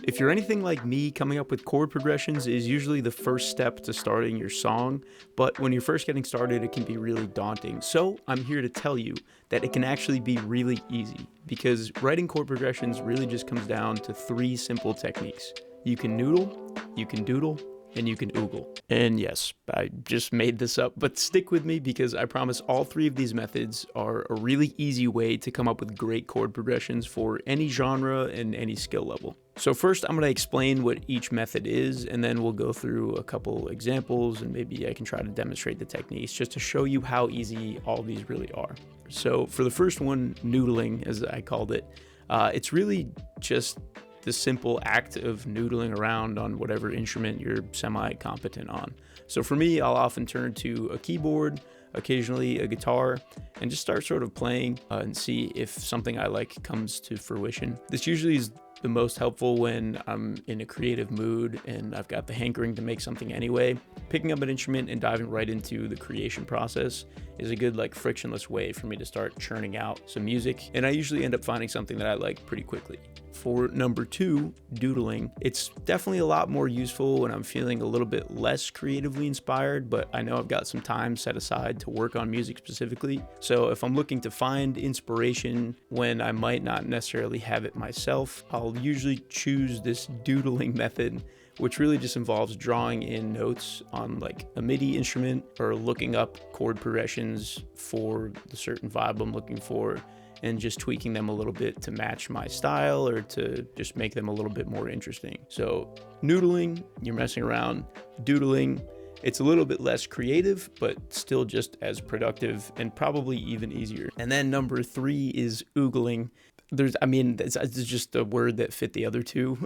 If you're anything like me, coming up with chord progressions is usually the first step to starting your song, but when you're first getting started, it can be really daunting. So I'm here to tell you that it can actually be really easy, because writing chord progressions really just comes down to 3 simple techniques. You can noodle, you can doodle, and you can oogle. And yes, I just made this up, but stick with me because I promise all 3 of these methods are a really easy way to come up with great chord progressions for any genre and any skill level. So first, I'm going to explain what each method is, and then we'll go through a couple examples, and maybe I can try to demonstrate the techniques just to show you how easy all these really are. So for the first one, noodling, as I called it, it's really just the simple act of noodling around on whatever instrument you're semi-competent on. So for me, I'll often turn to a keyboard, occasionally a guitar, and just start sort of playing and see if something I like comes to fruition. This usually is the most helpful when I'm in a creative mood and I've got the hankering to make something anyway. Picking up an instrument and diving right into the creation process is a good, frictionless way for me to start churning out some music, and I usually end up finding something that I like pretty quickly. For number 2, doodling, it's definitely a lot more useful when I'm feeling a little bit less creatively inspired, but I know I've got some time set aside to work on music specifically. So if I'm looking to find inspiration when I might not necessarily have it myself, I'll usually choose this doodling method, which really just involves drawing in notes on a MIDI instrument or looking up chord progressions for the certain vibe I'm looking for, and just tweaking them a little bit to match my style or to just make them a little bit more interesting. So noodling, you're messing around. Doodling, it's a little bit less creative, but still just as productive and probably even easier. And then number 3 is oogling. It's just a word that fit the other 2,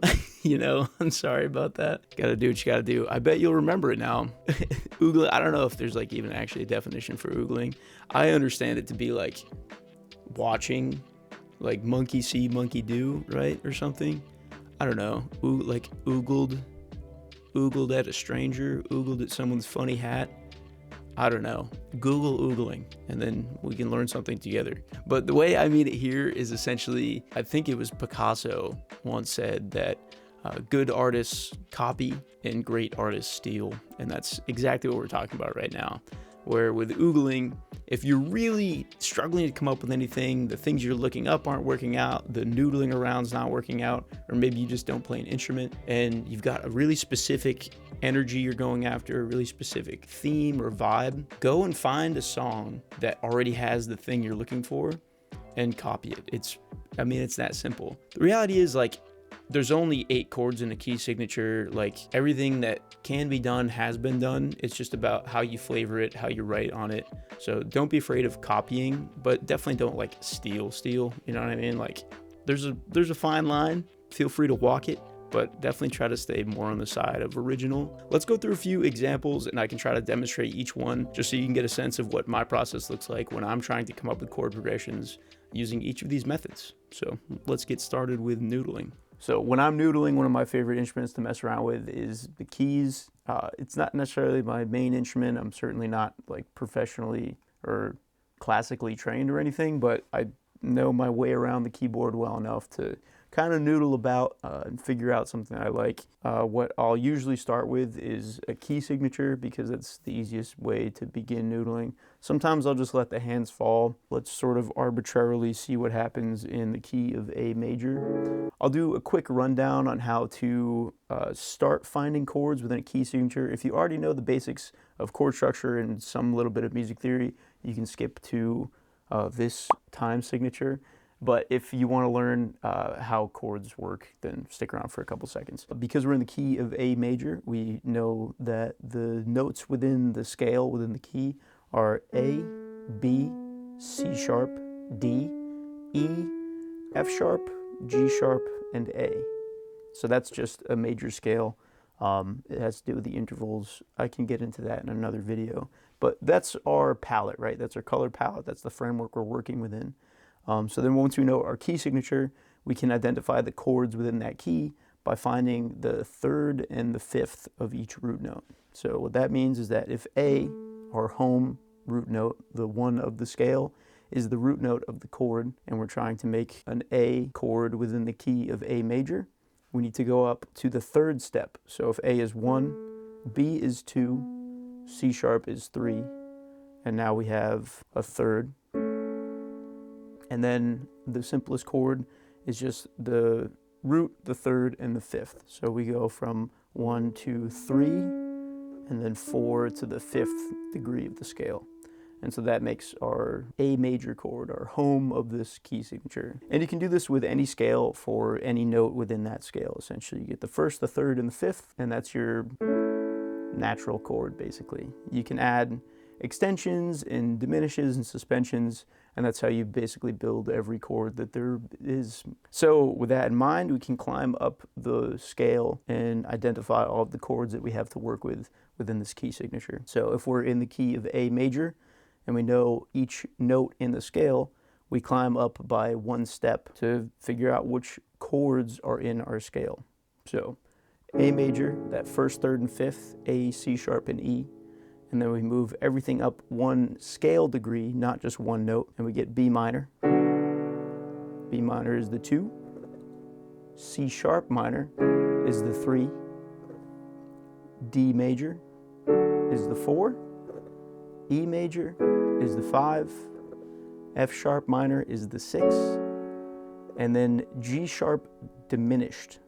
I'm sorry about that. Gotta do what you gotta do. I bet you'll remember it now. Oogling, I don't know if there's even actually a definition for oogling. I understand it to be watching, monkey see, monkey do, right? Or something. I don't know. Oogled at a stranger, oogled at someone's funny hat. I don't know. Google oogling, and then we can learn something together. But the way I mean it here is essentially, I think it was Picasso once said that good artists copy and great artists steal. And that's exactly what we're talking about right now. Where with oogling, if you're really struggling to come up with anything, the things you're looking up aren't working out, the noodling around's not working out, or maybe you just don't play an instrument, and you've got a really specific energy you're going after, a really specific theme or vibe, go and find a song that already has the thing you're looking for and copy it. It's that simple. The reality is, there's only 8 chords in a key signature. Everything that can be done has been done. It's just about how you flavor it, how you write on it. So don't be afraid of copying, but definitely don't steal, you know what I mean? There's a fine line. Feel free to walk it, but definitely try to stay more on the side of original. Let's go through a few examples and I can try to demonstrate each one just so you can get a sense of what my process looks like when I'm trying to come up with chord progressions using each of these methods. So let's get started with noodling. So when I'm noodling, one of my favorite instruments to mess around with is the keys. It's not necessarily my main instrument. I'm certainly not professionally or classically trained or anything, but I know my way around the keyboard well enough to kind of noodle about and figure out something I like. What I'll usually start with is a key signature because it's the easiest way to begin noodling. Sometimes I'll just let the hands fall. Let's sort of arbitrarily see what happens in the key of A major. I'll do a quick rundown on how to start finding chords within a key signature. If you already know the basics of chord structure and some little bit of music theory, you can skip to this time signature. But if you want to learn how chords work, then stick around for a couple seconds. Because we're in the key of A major, we know that the notes within the scale, within the key, are A, B, C sharp, D, E, F sharp, G sharp, and A. So that's just a major scale. It has to do with the intervals. I can get into that in another video. But that's our palette, right? That's our color palette. That's the framework we're working within. So then once we know our key signature, we can identify the chords within that key by finding the 3rd and the 5th of each root note. So what that means is that if A, our home root note, the 1 of the scale, is the root note of the chord, and we're trying to make an A chord within the key of A major, we need to go up to the third step. So if A is 1, B is 2, C sharp is 3, and now we have a third. And then the simplest chord is just the root, the third, and the fifth. So we go from 1 to 3, and then 4 to the 5th degree of the scale. And so that makes our A major chord, our home of this key signature. And you can do this with any scale for any note within that scale, essentially. You get the first, the third, and the fifth, and that's your natural chord, basically. You can add extensions and diminishes and suspensions, and that's how you basically build every chord that there is. So with that in mind, we can climb up the scale and identify all of the chords that we have to work with within this key signature. So if we're in the key of A major, and we know each note in the scale, we climb up by 1 step to figure out which chords are in our scale. So A major, that first, third, and fifth, A, C sharp, and E. And then we move everything up 1 scale degree, not just 1 note, and we get B minor. B minor is the 2. C sharp minor is the 3. D major is the 4. E major is the 5, F sharp minor is the 6, and then G sharp diminished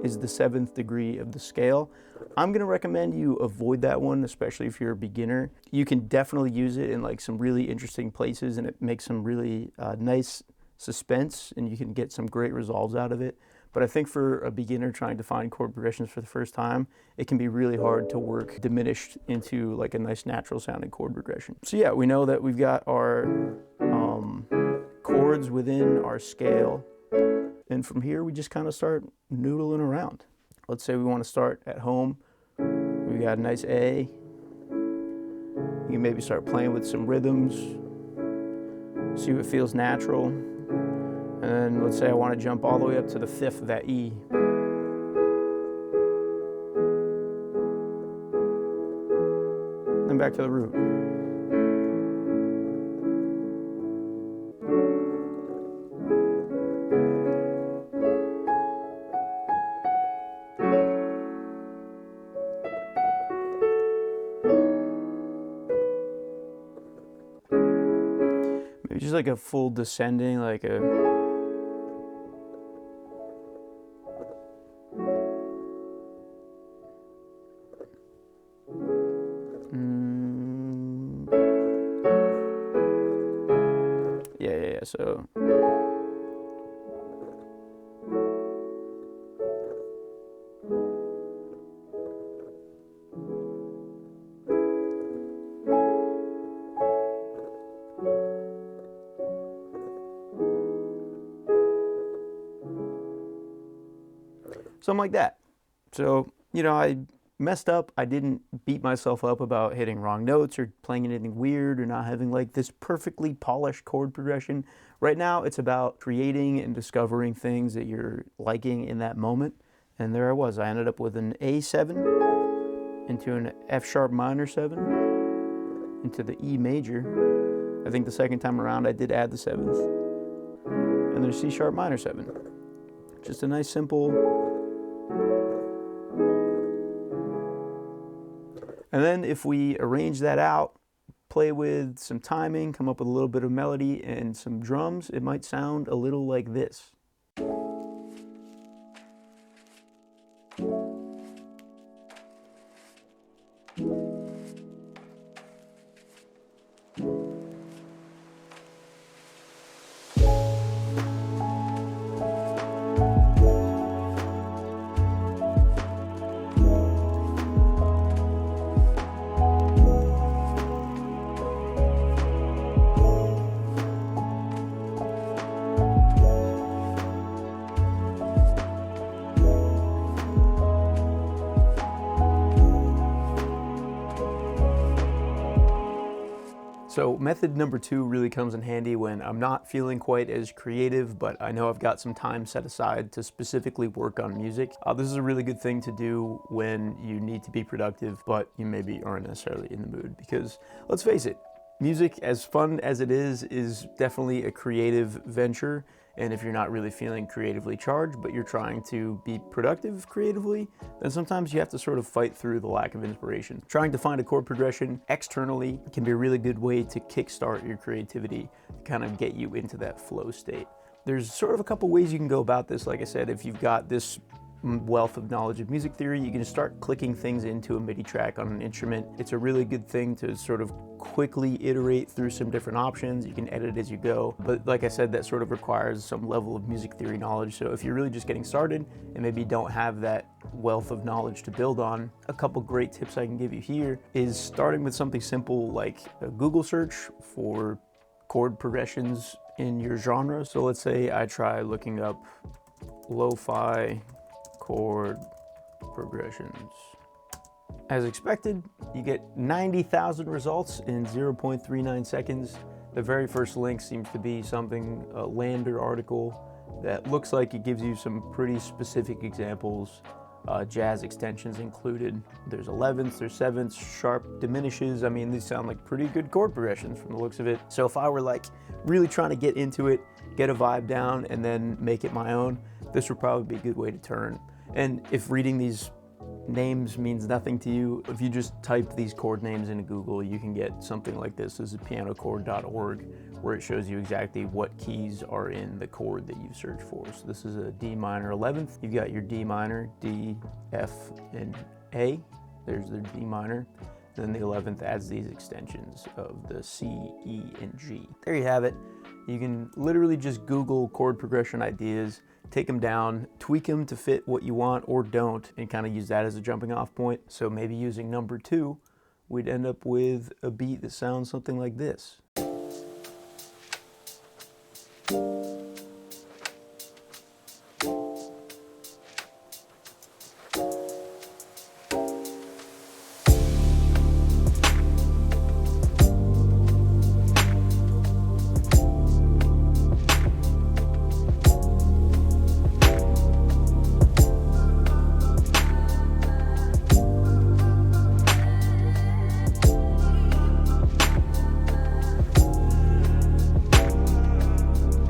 is the 7th degree of the scale. I'm gonna recommend you avoid that one, especially if you're a beginner. You can definitely use it in like some really interesting places, and it makes some really nice suspense, and you can get some great resolves out of it. But I think for a beginner trying to find chord progressions for the first time, it can be really hard to work diminished into like a nice natural sounding chord progression. So yeah, we know that we've got our chords within our scale. And from here, we just kind of start noodling around. Let's say we want to start at home. We got a nice A. You can maybe start playing with some rhythms, see what feels natural. And then let's say I want to jump all the way up to the 5th of that E. Then back to the root. Maybe just like a full descending, like a... Yeah, so something like that. So, you know, I messed up. I didn't beat myself up about hitting wrong notes or playing anything weird or not having like this perfectly polished chord progression. Right now, it's about creating and discovering things that you're liking in that moment. And there I was. I ended up with an A7 into an F sharp minor 7 into the E major. I think the second time around I did add the 7th. And then a C sharp minor 7. Just a nice simple... And then if we arrange that out, play with some timing, come up with a little bit of melody and some drums, it might sound a little like this. So method number 2 really comes in handy when I'm not feeling quite as creative, but I know I've got some time set aside to specifically work on music. This is a really good thing to do when you need to be productive, but you maybe aren't necessarily in the mood, because let's face it, music, as fun as it is definitely a creative venture, And if you're not really feeling creatively charged, but you're trying to be productive creatively, then sometimes you have to sort of fight through the lack of inspiration. Trying to find a chord progression externally can be a really good way to kickstart your creativity, kind of get you into that flow state. There's sort of a couple ways you can go about this. Like I said, if you've got this wealth of knowledge of music theory, you can start clicking things into a MIDI track on an instrument. It's a really good thing to sort of quickly iterate through some different options. You can edit as you go, but like I said, that sort of requires some level of music theory knowledge. So if you're really just getting started and maybe don't have that wealth of knowledge to build on, a couple great tips I can give you here is starting with something simple like a Google search for chord progressions in your genre. So let's say I try looking up lo-fi chord progressions. As expected, you get 90,000 results in 0.39 seconds. The very first link seems to be something, a Lander article that looks like it gives you some pretty specific examples, jazz extensions included. There's 11ths, there's 7ths, sharp diminishes. I mean, these sound like pretty good chord progressions from the looks of it. So if I were like really trying to get into it, get a vibe down, and then make it my own, this would probably be a good way to turn. And if reading these names means nothing to you, if you just type these chord names into Google, you can get something like this. This is pianochord.org, where it shows you exactly what keys are in the chord that you search for. So this is a D minor 11th. You've got your D minor, D, F, and A. There's the D minor. Then the 11th adds these extensions of the C, E, and G. There you have it. You can literally just Google chord progression ideas, take them down, tweak them to fit what you want or don't, and kind of use that as a jumping off point. So maybe using number 2, we'd end up with a beat that sounds something like this.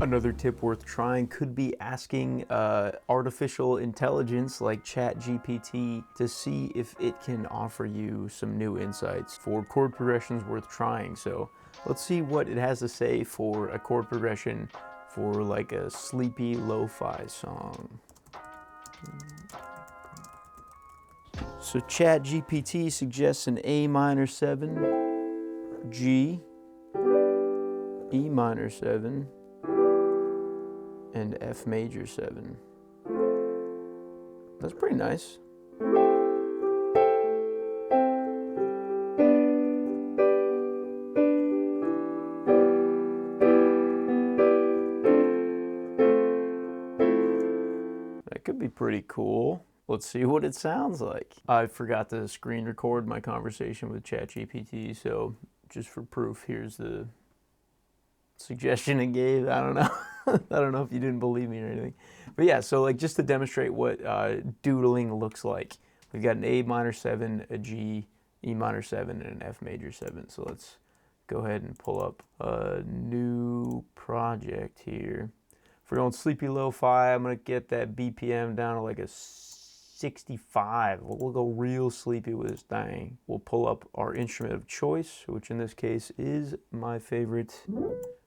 Another tip worth trying could be asking artificial intelligence like ChatGPT to see if it can offer you some new insights for chord progressions worth trying. So let's see what it has to say for a chord progression for like a sleepy lo-fi song. So ChatGPT suggests an A minor 7, G, E minor 7, and F major 7. That's pretty nice. That could be pretty cool. Let's see what it sounds like. I forgot to screen record my conversation with ChatGPT, so just for proof, here's the suggestion it gave. I don't know. I don't know if you didn't believe me or anything. But yeah, so like just to demonstrate what doodling looks like, we've got an A minor 7, a G, E minor 7, and an F major 7. So let's go ahead and pull up a new project here. If we're going sleepy lo-fi, I'm going to get that BPM down to like a 65. We'll go real sleepy with this thing. We'll pull up our instrument of choice, which in this case is my favorite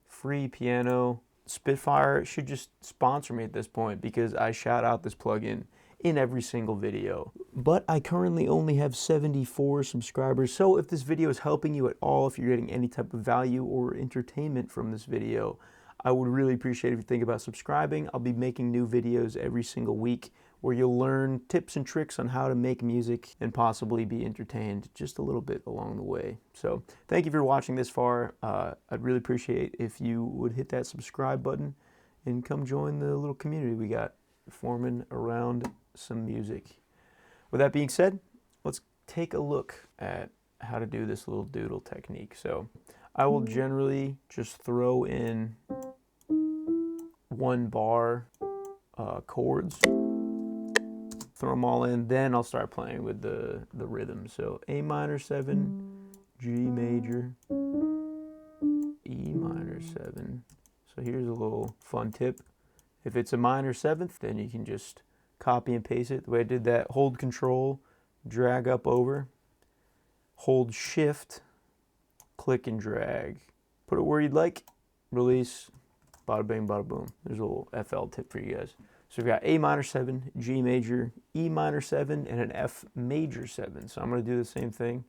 free piano. Spitfire should just sponsor me at this point because I shout out this plugin in every single video. But I currently only have 74 subscribers, so if this video is helping you at all, if you're getting any type of value or entertainment from this video, I would really appreciate if you think about subscribing. I'll be making new videos every single week where you'll learn tips and tricks on how to make music and possibly be entertained just a little bit along the way. So thank you for watching this far. I'd really appreciate if you would hit that subscribe button and come join the little community we got forming around some music. With that being said, let's take a look at how to do this little doodle technique. So I will generally just throw in 1 bar chords. Throw them all in, then I'll start playing with the rhythm. So A minor 7, G major, E minor 7. So here's a little fun tip. If it's a minor seventh, then you can just copy and paste it. The way I did that, hold Control, drag up over, hold Shift, click and drag. Put it where you'd like, release, bada bing, bada boom. There's a little FL tip for you guys. So we've got A minor 7, G major, E minor 7, and an F major 7. So I'm going to do the same thing.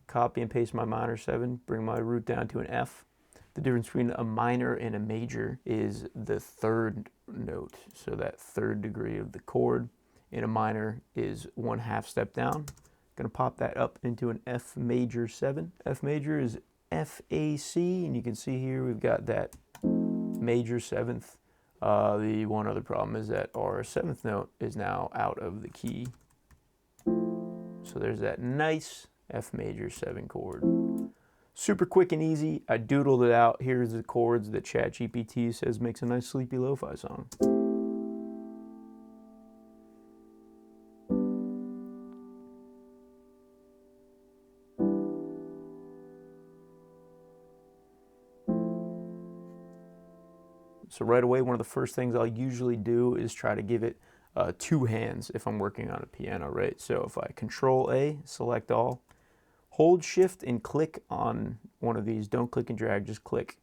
Copy and paste my minor 7, bring my root down to an F. The difference between a minor and a major is the third note. So that third degree of the chord in a minor is 1/2 step down. Going to pop that up into an F major 7. F major is F, A, C, and you can see here we've got that major 7th. The one other problem is that our 7th note is now out of the key. So there's that nice F major 7 chord. Super quick and easy. I doodled it out. Here's the chords that ChatGPT says makes a nice sleepy lo-fi song. So right away, one of the first things I'll usually do is try to give it 2 hands if I'm working on a piano, right? So if I Control A, select all, hold Shift and click on one of these. Don't click and drag, just click.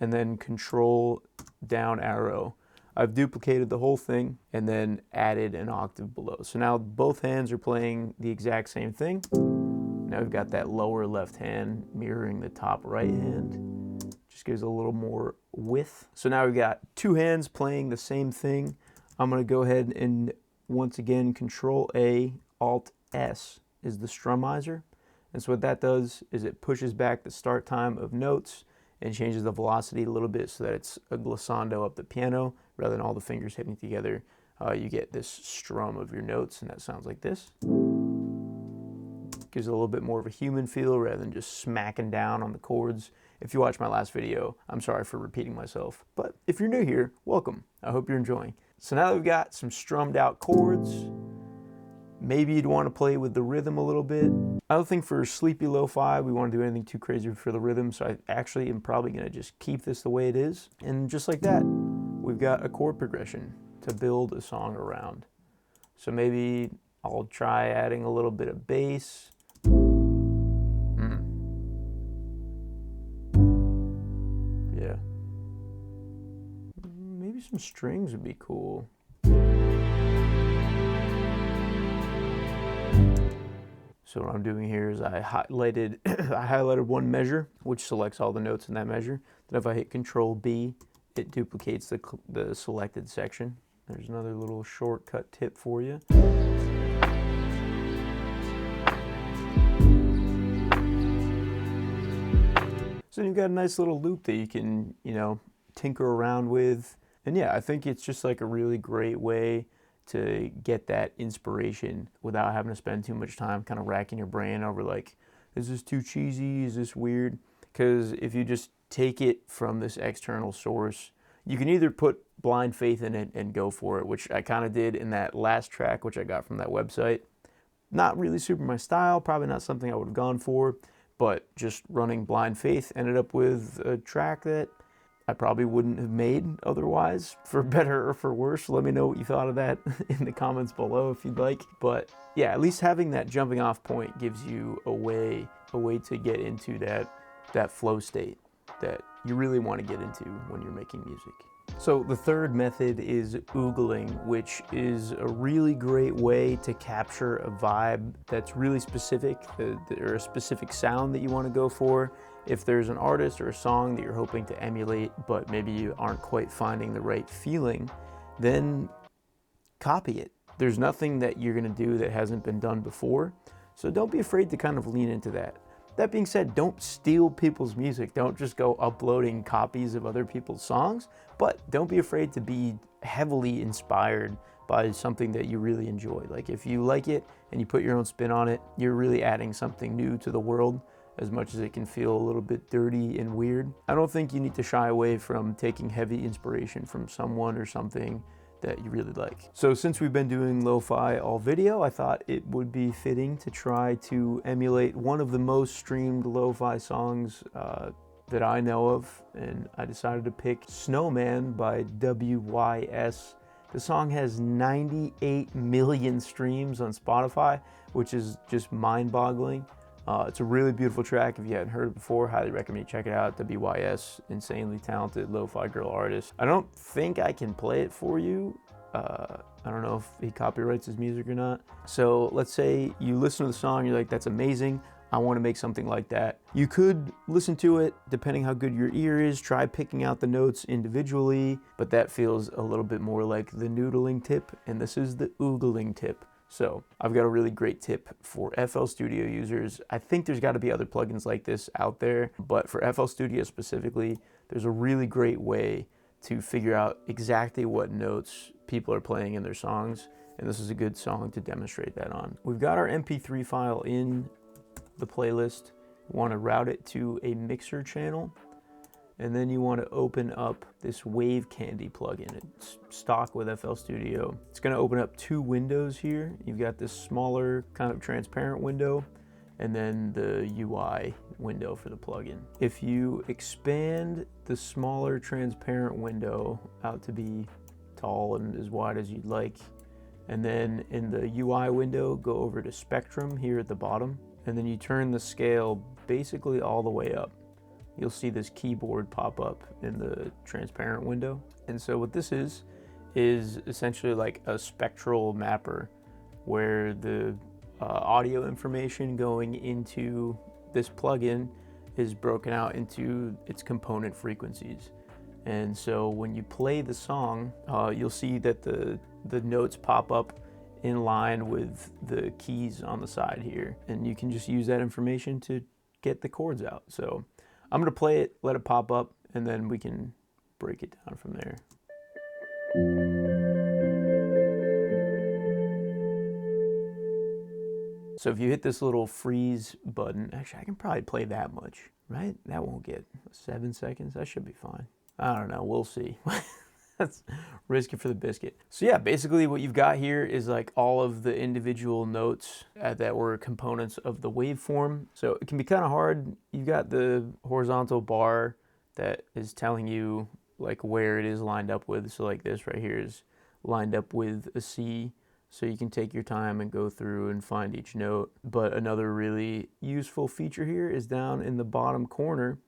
And then Control down arrow. I've duplicated the whole thing and then added an octave below. So now both hands are playing the exact same thing. Now we've got that lower left hand mirroring the top right hand. Just gives a little more width. So now we've got 2 hands playing the same thing. I'm going to go ahead and once again Control A, Alt S is the strummizer. And so what that does is it pushes back the start time of notes and changes the velocity a little bit so that it's a glissando up the piano rather than all the fingers hitting together. You get this strum of your notes, and that sounds like this. Gives it a little bit more of a human feel rather than just smacking down on the chords. If you watched my last video, I'm sorry for repeating myself, but if you're new here, welcome. I hope you're enjoying. So now that we've got some strummed out chords, maybe you'd want to play with the rhythm a little bit. I don't think for sleepy lo-fi we want to do anything too crazy for the rhythm, so I actually am probably going to just keep this the way it is. And just like that, we've got a chord progression to build a song around. So maybe I'll try adding a little bit of bass. Yeah. Maybe some strings would be cool. So what I'm doing here is I highlighted one measure, which selects all the notes in that measure. Then if I hit Control B, it duplicates the selected section. There's another little shortcut tip for you. So you've got a nice little loop that you can, tinker around with. And yeah, I think it's just like a really great way to get that inspiration without having to spend too much time kind of racking your brain over like, is this too cheesy? Is this weird? Because if you just take it from this external source, you can either put blind faith in it and go for it, which I kind of did in that last track, which I got from that website. Not really super my style, probably not something I would have gone for, but just running blind faith ended up with a track that I probably wouldn't have made otherwise, for better or for worse. Let me know what you thought of that in the comments below if you'd like. But yeah, at least having that jumping off point gives you a way to get into that flow state that you really want to get into when you're making music. So the third method is oogling, which is a really great way to capture a vibe that's really specific, or a specific sound that you want to go for. If there's an artist or a song that you're hoping to emulate, but maybe you aren't quite finding the right feeling, then copy it. There's nothing that you're going to do that hasn't been done before, so don't be afraid to kind of lean into that. That being said, don't steal people's music. Don't just go uploading copies of other people's songs, but don't be afraid to be heavily inspired by something that you really enjoy. Like if you like it and you put your own spin on it, you're really adding something new to the world, as much as it can feel a little bit dirty and weird. I don't think you need to shy away from taking heavy inspiration from someone or something that you really like. So since we've been doing lo-fi all video, I thought it would be fitting to try to emulate one of the most streamed lo-fi songs that I know of, and I decided to pick Snowman by WYS. The song has 98 million streams on Spotify, which is just mind-boggling. It's a really beautiful track. If you hadn't heard it before, highly recommend you check it out. WYS, insanely talented lo-fi girl artist. I don't think I can play it for you. I don't know if he copyrights his music or not. So let's say you listen to the song, you're like, that's amazing, I want to make something like that. You could listen to it, depending how good your ear is, try picking out the notes individually, but that feels a little bit more like the noodling tip, and this is the oogling tip. So I've got a really great tip for FL Studio users. I think there's got to be other plugins like this out there, but for FL Studio specifically, there's a really great way to figure out exactly what notes people are playing in their songs, and this is a good song to demonstrate that on. We've got our MP3 file in the playlist. You want to route it to a mixer channel, and then you want to open up this Wave Candy plugin. It's stock with FL Studio. It's going to open up two windows here. You've got this smaller kind of transparent window, and then the UI window for the plugin. If you expand the smaller transparent window out to be tall and as wide as you'd like, and then in the UI window, go over to Spectrum here at the bottom, and then you turn the scale basically all the way up. You'll see this keyboard pop up in the transparent window. And so what this is essentially like a spectral mapper, where the audio information going into this plugin is broken out into its component frequencies. And so when you play the song, you'll see that the notes pop up in line with the keys on the side here. And you can just use that information to get the chords out. So I'm gonna play it, let it pop up, and then we can break it down from there. So if you hit this little freeze button, actually I can probably play that much, right? That won't get 7 seconds, that should be fine. I don't know, we'll see. That's risky for the biscuit. So yeah, basically what you've got here is like all of the individual notes that were components of the waveform. So it can be kind of hard. You've got the horizontal bar that is telling you like where it is lined up with. So like this right here is lined up with a C. So you can take your time and go through and find each note. But another really useful feature here is down in the bottom corner,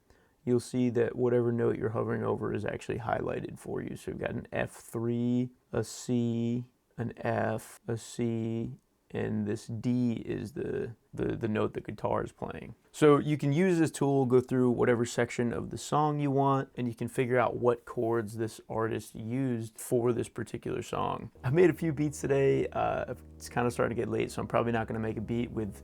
you'll see that whatever note you're hovering over is actually highlighted for you. So you've got an F3, a C, an F, a C, and this D is the note the guitar is playing. So you can use this tool, go through whatever section of the song you want, and you can figure out what chords this artist used for this particular song. I've made a few beats today. It's kind of starting to get late, so I'm probably not going to make a beat with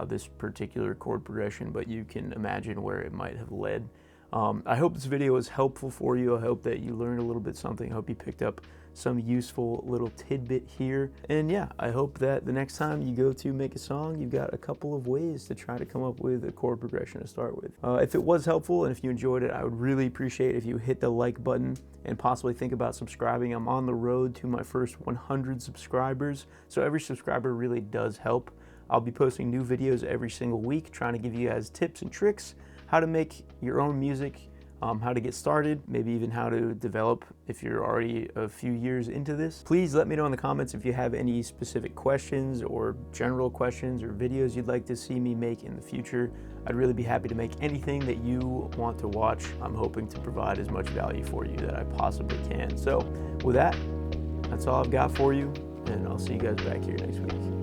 this particular chord progression, but you can imagine where it might have led. I hope this video was helpful for you. I hope that you learned a little bit something. I hope you picked up some useful little tidbit here. And yeah, I hope that the next time you go to make a song, you've got a couple of ways to try to come up with a chord progression to start with. If it was helpful and if you enjoyed it, I would really appreciate if you hit the like button and possibly think about subscribing. I'm on the road to my first 100 subscribers, so every subscriber really does help. I'll be posting new videos every single week, trying to give you guys tips and tricks, how to make your own music, how to get started, maybe even how to develop if you're already a few years into this. Please let me know in the comments if you have any specific questions or general questions or videos you'd like to see me make in the future. I'd really be happy to make anything that you want to watch. I'm hoping to provide as much value for you that I possibly can. So with that, that's all I've got for you, and I'll see you guys back here next week.